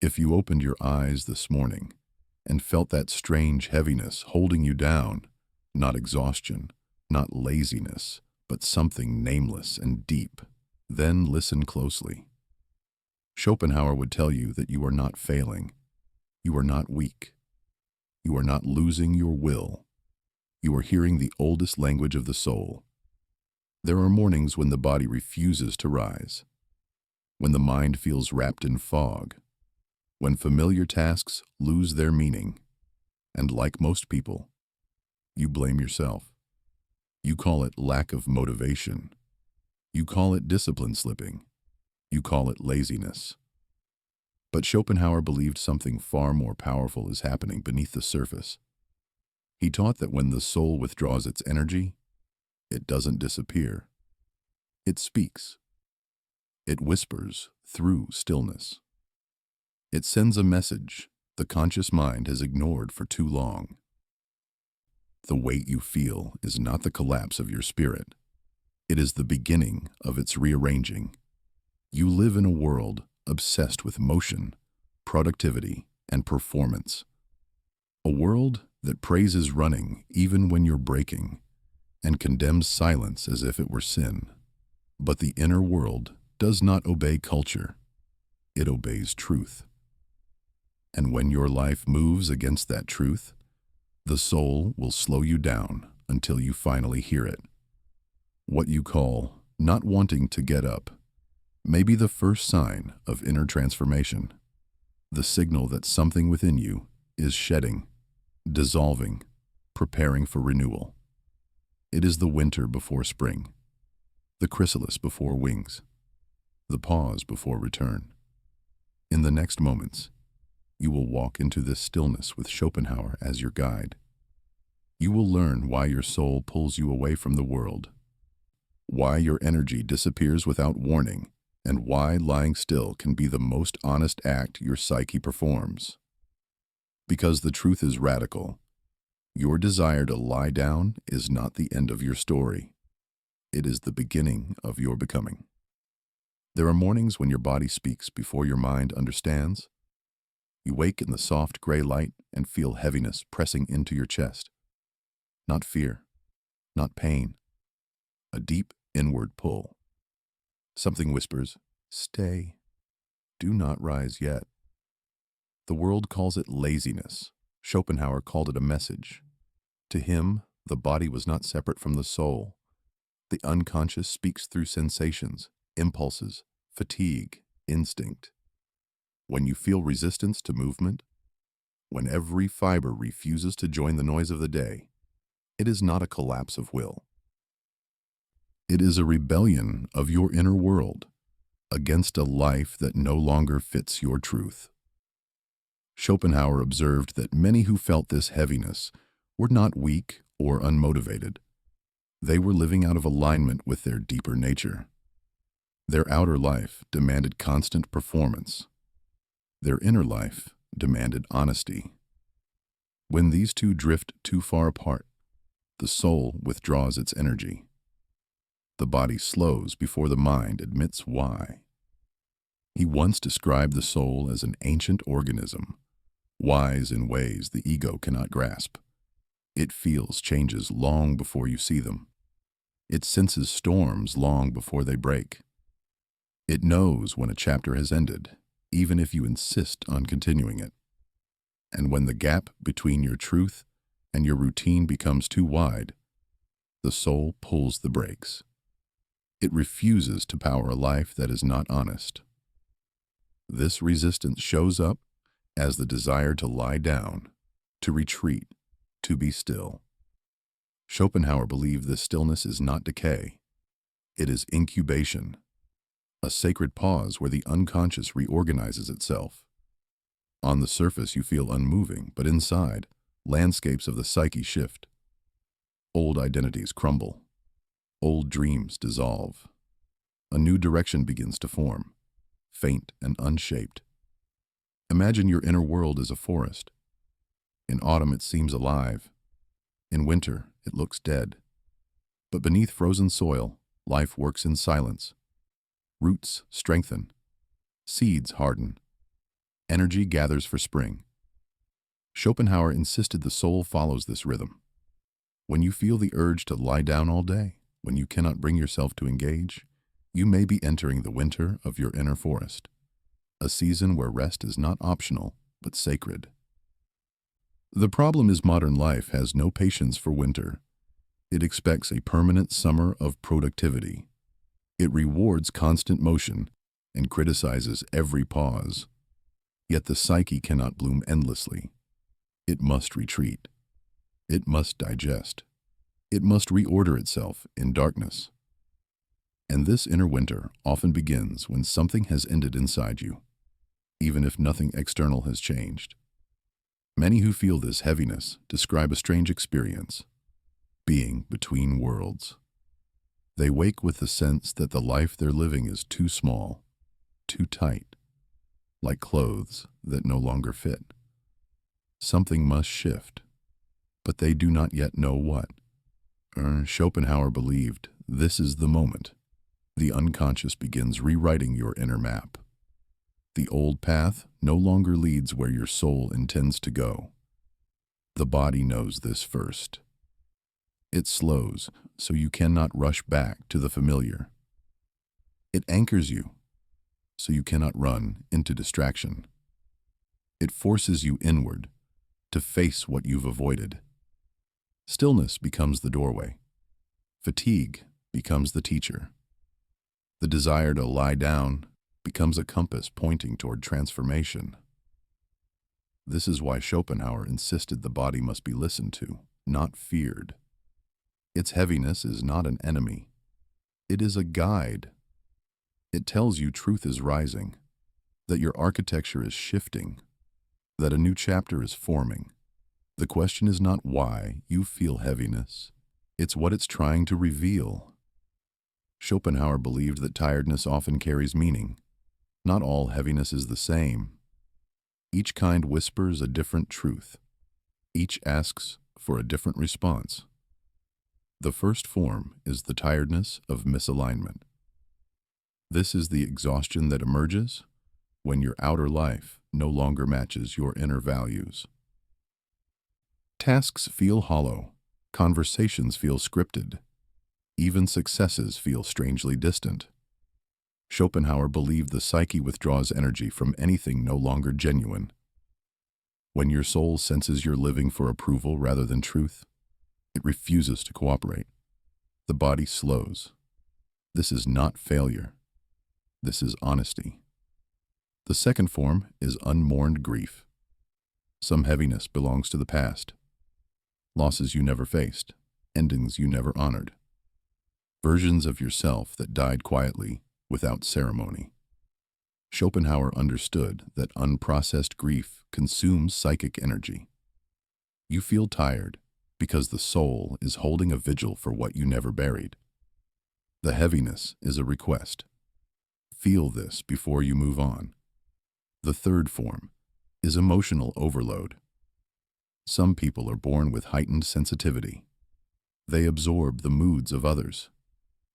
If you opened your eyes this morning and felt that strange heaviness holding you down, not exhaustion, not laziness, but something nameless and deep, then listen closely. Schopenhauer would tell you that you are not failing. You are not weak. You are not losing your will. You are hearing the oldest language of the soul. There are mornings when the body refuses to rise, when the mind feels wrapped in fog, when familiar tasks lose their meaning, and like most people, you blame yourself. You call it lack of motivation. You call it discipline slipping. You call it laziness. But Schopenhauer believed something far more powerful is happening beneath the surface. He taught that when the soul withdraws its energy, it doesn't disappear. It speaks. It whispers through stillness. It sends a message the conscious mind has ignored for too long. The weight you feel is not the collapse of your spirit. It is the beginning of its rearranging. You live in a world obsessed with motion, productivity, and performance. A world that praises running even when you're breaking, and condemns silence as if it were sin. But the inner world does not obey culture. It obeys truth. And when your life moves against that truth, the soul will slow you down until you finally hear it. What you call not wanting to get up may be the first sign of inner transformation, the signal that something within you is shedding, dissolving, preparing for renewal. It is the winter before spring, the chrysalis before wings, the pause before return. In the next moments, you will walk into this stillness with Schopenhauer as your guide. You will learn why your soul pulls you away from the world, why your energy disappears without warning, and why lying still can be the most honest act your psyche performs. Because the truth is radical. Your desire to lie down is not the end of your story. It is the beginning of your becoming. There are mornings when your body speaks before your mind understands. You wake in the soft gray light and feel heaviness pressing into your chest. Not fear, not pain, a deep inward pull. Something whispers, "Stay, do not rise yet." The world calls it laziness. Schopenhauer called it a message. To him, the body was not separate from the soul. The unconscious speaks through sensations, impulses, fatigue, instinct. When you feel resistance to movement, when every fiber refuses to join the noise of the day, it is not a collapse of will. It is a rebellion of your inner world against a life that no longer fits your truth. Schopenhauer observed that many who felt this heaviness were not weak or unmotivated. They were living out of alignment with their deeper nature. Their outer life demanded constant performance. Their inner life demanded honesty. When these two drift too far apart, the soul withdraws its energy. The body slows before the mind admits why. He once described the soul as an ancient organism, wise in ways the ego cannot grasp. It feels changes long before you see them. It senses storms long before they break. It knows when a chapter has ended, even if you insist on continuing it. And when the gap between your truth and your routine becomes too wide, the soul pulls the brakes. It refuses to power a life that is not honest. This resistance shows up as the desire to lie down, to retreat, to be still. Schopenhauer believed this stillness is not decay. It is incubation, a sacred pause where the unconscious reorganizes itself. On the surface you feel unmoving, but inside, landscapes of the psyche shift. Old identities crumble. Old dreams dissolve. A new direction begins to form, faint and unshaped. Imagine your inner world as a forest. In autumn it seems alive. In winter it looks dead. But beneath frozen soil, life works in silence. Roots strengthen. Seeds harden. Energy gathers for spring. Schopenhauer insisted the soul follows this rhythm. When you feel the urge to lie down all day, when you cannot bring yourself to engage, you may be entering the winter of your inner forest, a season where rest is not optional, but sacred. The problem is modern life has no patience for winter. It expects a permanent summer of productivity. It rewards constant motion and criticizes every pause. Yet the psyche cannot bloom endlessly. It must retreat. It must digest. It must reorder itself in darkness. And this inner winter often begins when something has ended inside you, even if nothing external has changed. Many who feel this heaviness describe a strange experience, being between worlds. They wake with the sense that the life they're living is too small, too tight, like clothes that no longer fit. Something must shift, but they do not yet know what. Schopenhauer believed this is the moment. The unconscious begins rewriting your inner map. The old path no longer leads where your soul intends to go. The body knows this first. It slows so you cannot rush back to the familiar. It anchors you so you cannot run into distraction. It forces you inward to face what you've avoided. Stillness becomes the doorway. Fatigue becomes the teacher. The desire to lie down becomes a compass pointing toward transformation. This is why Schopenhauer insisted the body must be listened to, not feared. Its heaviness is not an enemy. It is a guide. It tells you truth is rising, that your architecture is shifting, that a new chapter is forming. The question is not why you feel heaviness. It's what it's trying to reveal. Schopenhauer believed that tiredness often carries meaning. Not all heaviness is the same. Each kind whispers a different truth. Each asks for a different response. The first form is the tiredness of misalignment. This is the exhaustion that emerges when your outer life no longer matches your inner values. Tasks feel hollow, conversations feel scripted, even successes feel strangely distant. Schopenhauer believed the psyche withdraws energy from anything no longer genuine. When your soul senses you're living for approval rather than truth, it refuses to cooperate. The body slows. This is not failure. This is honesty. The second form is unmourned grief. Some heaviness belongs to the past. Losses you never faced, endings you never honored. Versions of yourself that died quietly, without ceremony. Schopenhauer understood that unprocessed grief consumes psychic energy. You feel tired because the soul is holding a vigil for what you never buried. The heaviness is a request. Feel this before you move on. The third form is emotional overload. Some people are born with heightened sensitivity. They absorb the moods of others,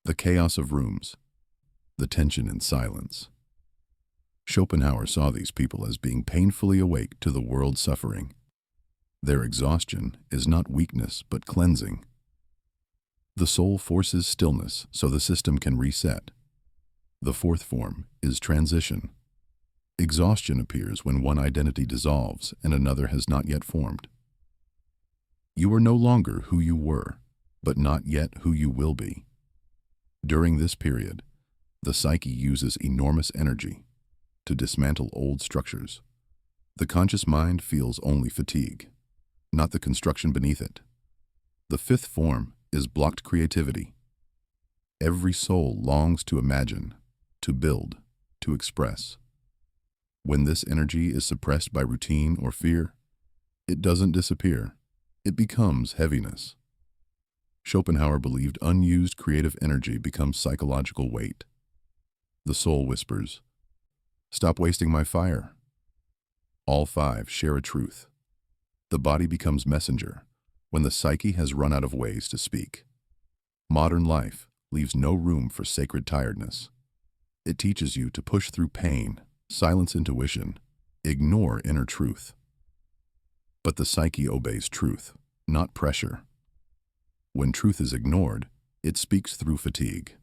the chaos of rooms, the tension in silence. Schopenhauer saw these people as being painfully awake to the world's suffering. Their exhaustion is not weakness but cleansing. The soul forces stillness so the system can reset. The fourth form is transition. Exhaustion appears when one identity dissolves and another has not yet formed. You are no longer who you were, but not yet who you will be. During this period, the psyche uses enormous energy to dismantle old structures. The conscious mind feels only fatigue, not the construction beneath it. The fifth form is blocked creativity. Every soul longs to imagine, to build, to express. When this energy is suppressed by routine or fear, it doesn't disappear. It becomes heaviness. Schopenhauer believed unused creative energy becomes psychological weight. The soul whispers, "Stop wasting my fire." All five share a truth. The body becomes messenger when the psyche has run out of ways to speak. Modern life leaves no room for sacred tiredness. It teaches you to push through pain, silence intuition, Ignore inner truth. But the psyche obeys truth, not pressure. When truth is ignored, it speaks through fatigue.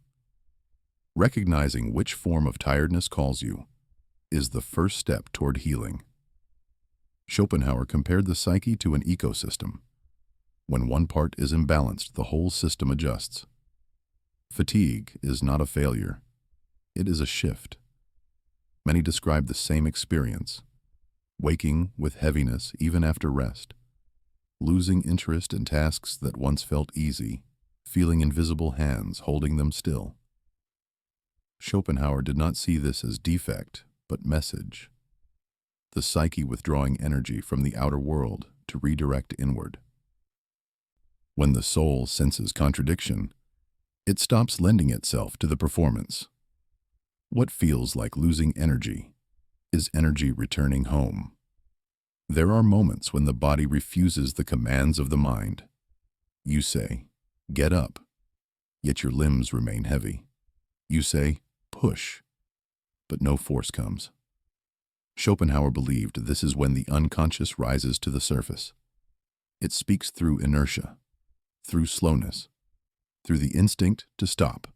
Recognizing which form of tiredness calls you is the first step toward healing. Schopenhauer compared the psyche to an ecosystem. When one part is imbalanced, the whole system adjusts. Fatigue is not a failure. It is a shift. Many describe the same experience: waking with heaviness even after rest, losing interest in tasks that once felt easy, feeling invisible hands holding them still. Schopenhauer did not see this as defect, but message. The psyche withdrawing energy from the outer world to redirect inward. When the soul senses contradiction, it stops lending itself to the performance. What feels like losing energy is energy returning home. There are moments when the body refuses the commands of the mind. You say, "Get up," yet your limbs remain heavy. You say, "Push," but no force comes. Schopenhauer believed this is when the unconscious rises to the surface. It speaks through inertia, through slowness, through the instinct to stop.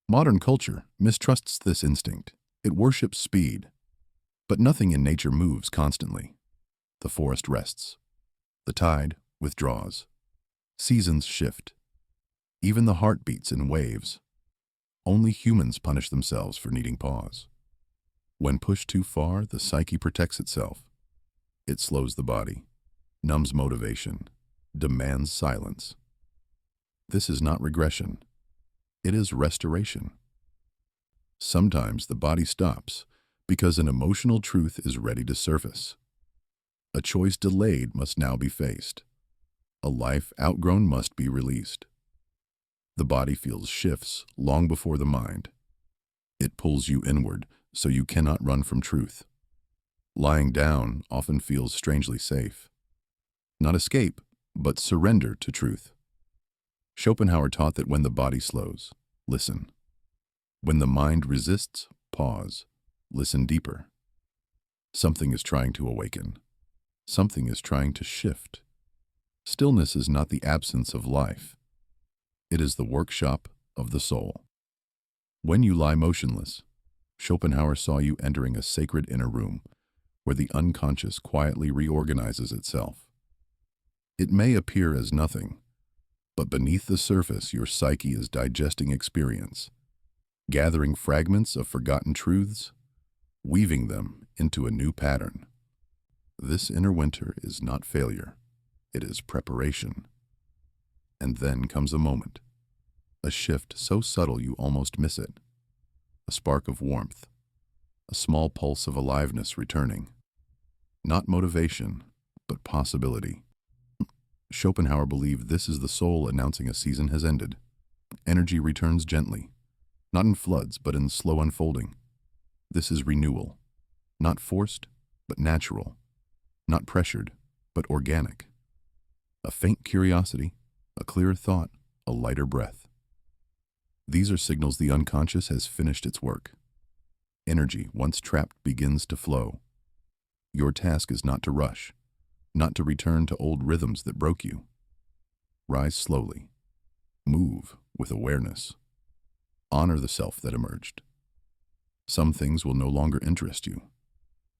Modern culture mistrusts this instinct. It worships speed. But nothing in nature moves constantly. The forest rests. The tide withdraws. Seasons shift. Even the heart beats in waves. Only humans punish themselves for needing pause. When pushed too far, the psyche protects itself. It slows the body, numbs motivation, demands silence. This is not regression. It is restoration. Sometimes the body stops because an emotional truth is ready to surface. A choice delayed must now be faced. A life outgrown must be released. The body feels shifts long before the mind. It pulls you inward so you cannot run from truth. Lying down often feels strangely safe. Not escape, but surrender to truth. Schopenhauer taught that when the body slows, listen. When the mind resists, pause. Listen deeper. Something is trying to awaken. Something is trying to shift. Stillness is not the absence of life. It is the workshop of the soul. When you lie motionless, Schopenhauer saw you entering a sacred inner room where the unconscious quietly reorganizes itself. It may appear as nothing, but beneath the surface your psyche is digesting experience, gathering fragments of forgotten truths, weaving them into a new pattern. This inner winter is not failure, it is preparation. And then comes a moment, a shift so subtle you almost miss it, a spark of warmth, a small pulse of aliveness returning. Not motivation, but possibility. Schopenhauer believed this is the soul announcing a season has ended. Energy returns gently, not in floods, but in slow unfolding. This is renewal, not forced, but natural, not pressured, but organic. A faint curiosity, a clearer thought, a lighter breath. These are signals the unconscious has finished its work. Energy, once trapped, begins to flow. Your task is not to rush, not to return to old rhythms that broke you. Rise slowly. Move with awareness. Honor the self that emerged. Some things will no longer interest you.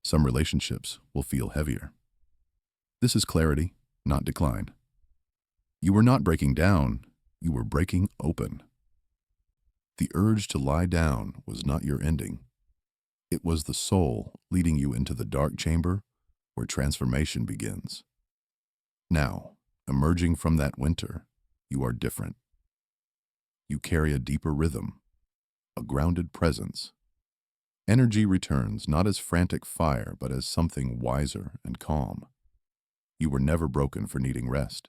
Some relationships will feel heavier. This is clarity, not decline. You were not breaking down, you were breaking open. The urge to lie down was not your ending. It was the soul leading you into the dark chamber where transformation begins. Now, emerging from that winter, you are different. You carry a deeper rhythm, a grounded presence. Energy returns not as frantic fire, but as something wiser and calm. You were never broken for needing rest,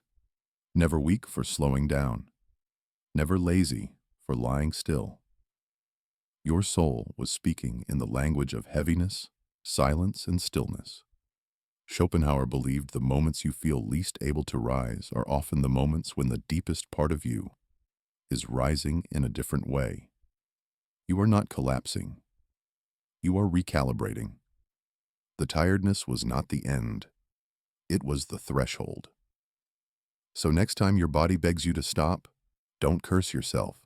never weak for slowing down, never lazy for lying still. Your soul was speaking in the language of heaviness, silence, and stillness. Schopenhauer believed the moments you feel least able to rise are often the moments when the deepest part of you is rising in a different way. You are not collapsing. You are recalibrating. The tiredness was not the end. It was the threshold. So next time your body begs you to stop, don't curse yourself.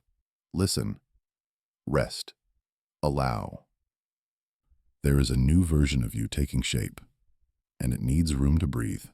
Listen, rest, allow. There is a new version of you taking shape, and it needs room to breathe.